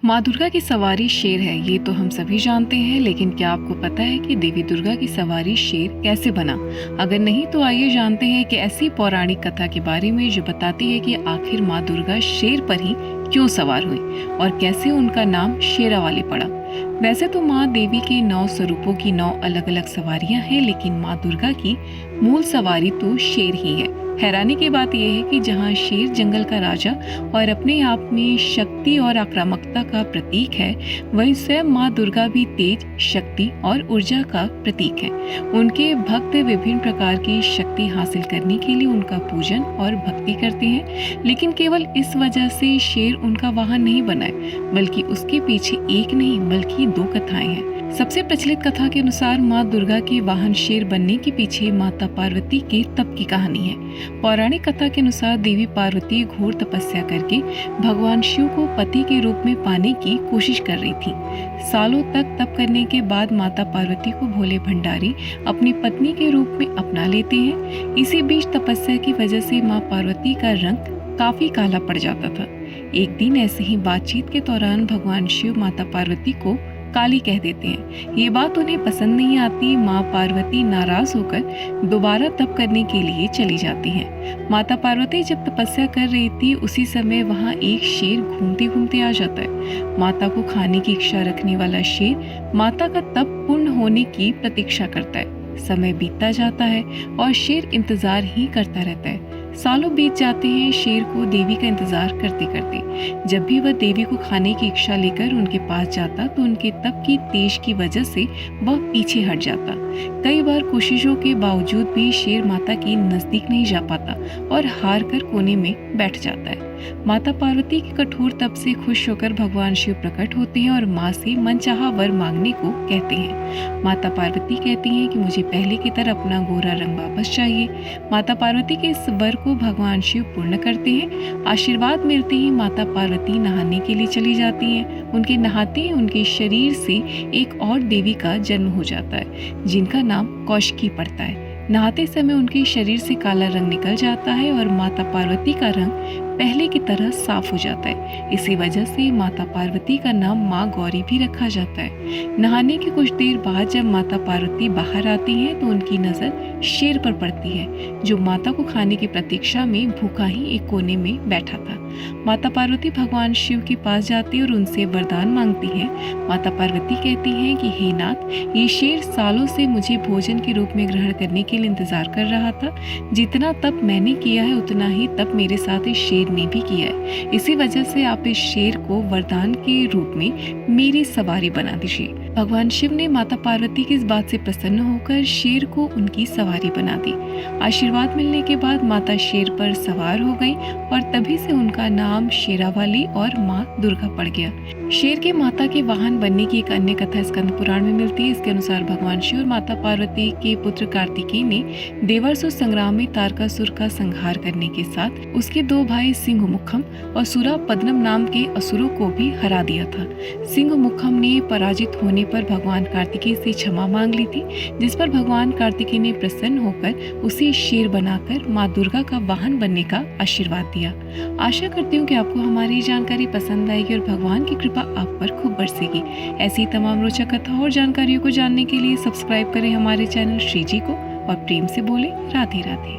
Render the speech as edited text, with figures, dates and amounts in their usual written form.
माँ दुर्गा की सवारी शेर है, ये तो हम सभी जानते हैं। लेकिन क्या आपको पता है कि देवी दुर्गा की सवारी शेर कैसे बना? अगर नहीं तो आइए जानते हैं कि ऐसी पौराणिक कथा के बारे में जो बताती है कि आखिर माँ दुर्गा शेर पर ही क्यों सवार हुई और कैसे उनका नाम शेरावाली पड़ा। वैसे तो माँ देवी के 9 स्वरूपों की 9 अलग अलग सवारियां हैं, लेकिन माँ दुर्गा की मूल सवारी तो शेर ही है। हैरानी की बात यह है कि जहाँ शेर जंगल का राजा और अपने आप में शक्ति और आक्रामकता का प्रतीक है, वहीं स्वयं माँ दुर्गा भी तेज, शक्ति और ऊर्जा का प्रतीक है। उनके भक्त विभिन्न प्रकार की शक्ति हासिल करने के लिए उनका पूजन और भक्ति करते हैं, लेकिन केवल इस वजह से शेर उनका वाहन नहीं बना है, बल्कि उसके पीछे एक नहीं बल्कि 2 कथाएं हैं। सबसे प्रचलित कथा के अनुसार माँ दुर्गा के वाहन शेर बनने के पीछे माता पार्वती के तप की कहानी है। पौराणिक कथा के अनुसार देवी पार्वती घोर तपस्या करके भगवान शिव को पति के रूप में पाने की कोशिश कर रही थी। सालों तक तप करने के बाद माता पार्वती को भोले भंडारी अपनी पत्नी के रूप में अपना लेते हैं। इसी बीच तपस्या की वजह से माँ पार्वती का रंग काफी काला पड़ जाता था। एक दिन ऐसे ही बातचीत के दौरान भगवान शिव माता पार्वती को काली कह देते हैं। ये बात उन्हें पसंद नहीं आती। माँ पार्वती नाराज होकर दोबारा तप करने के लिए चली जाती हैं। माता पार्वती जब तपस्या कर रही थी, उसी समय वहाँ एक शेर घूमते घूमते आ जाता है। माता को खाने की इच्छा रखने वाला शेर माता का तप पूर्ण होने की प्रतीक्षा करता है। समय बीतता जाता है और शेर इंतजार ही करता रहता है। सालों बीत जाते हैं शेर को देवी का इंतजार करते करते। जब भी वह देवी को खाने की इच्छा लेकर उनके पास जाता तो उनके तप की तेज की वजह से वह पीछे हट जाता। कई बार कोशिशों के बावजूद भी शेर माता के नजदीक नहीं जा पाता और हार कर कोने में बैठ जाता है। माता पार्वती के कठोर तप से खुश होकर भगवान शिव प्रकट होते हैं और माँ से मनचाहा वर मांगने को कहते हैं। माता पार्वती कहती हैं कि मुझे पहले की तरह अपना गोरा रंग वापस चाहिए। माता पार्वती के इस वर को भगवान शिव पूर्ण करते हैं। आशीर्वाद मिलते ही माता पार्वती नहाने के लिए चली जाती हैं। उनके नहाते ही उनके शरीर से एक और देवी का जन्म हो जाता है, जिनका नाम कौशिकी पड़ता है। नहाते समय उनके शरीर से काला रंग निकल जाता है और माता पार्वती का रंग पहले की तरह साफ हो जाता है। इसी वजह से माता पार्वती का नाम माँ गौरी भी रखा जाता है। नहाने के कुछ देर बाद जब माता पार्वती बाहर आती हैं तो उनकी नजर शेर पर पड़ती है, जो माता को खाने की प्रतीक्षा में भूखा ही एक कोने में बैठा था। माता पार्वती भगवान शिव के पास जाती और उनसे वरदान मांगती हैं। माता पार्वती कहती हैं कि हे नाथ, ये शेर सालों से मुझे भोजन के रूप में ग्रहण करने के लिए इंतजार कर रहा था। जितना तप मैंने किया है उतना ही तप मेरे साथ इस शेर ने भी किया है। इसी वजह से आप इस शेर को वरदान के रूप में मेरी सवारी बना दीजिए। भगवान शिव ने माता पार्वती की इस बात से प्रसन्न होकर शेर को उनकी सवारी बना दी। आशीर्वाद मिलने के बाद माता शेर पर सवार हो गई और तभी से उनका नाम शेरावाली और माँ दुर्गा पड़ गया। शेर के माता के वाहन बनने की एक अन्य कथा स्कंद पुराण में मिलती है। इसके अनुसार भगवान शिव और माता पार्वती के पुत्र कार्तिकेय ने देवासुर संग्राम में तारकासुर का संहार करने के साथ उसके 2 भाई सिंहमुखम और सूरापद्मम नाम के असुरों को भी हरा दिया था। सिंहमुखम ने पराजित होने पर भगवान कार्तिकेय से क्षमा मांग ली थी, जिस पर भगवान कार्तिकेय ने प्रसन्न होकर उसे शेर बनाकर माँ दुर्गा का वाहन बनने का आशीर्वाद दिया। आशा करती हूँ कि आपको हमारी जानकारी पसंद आएगी और भगवान की कृपा आप पर खूब बरसेगी। ऐसी तमाम रोचक कथा और जानकारियों को जानने के लिए सब्सक्राइब करें हमारे चैनल श्री जी को और प्रेम से बोले राधे राधे।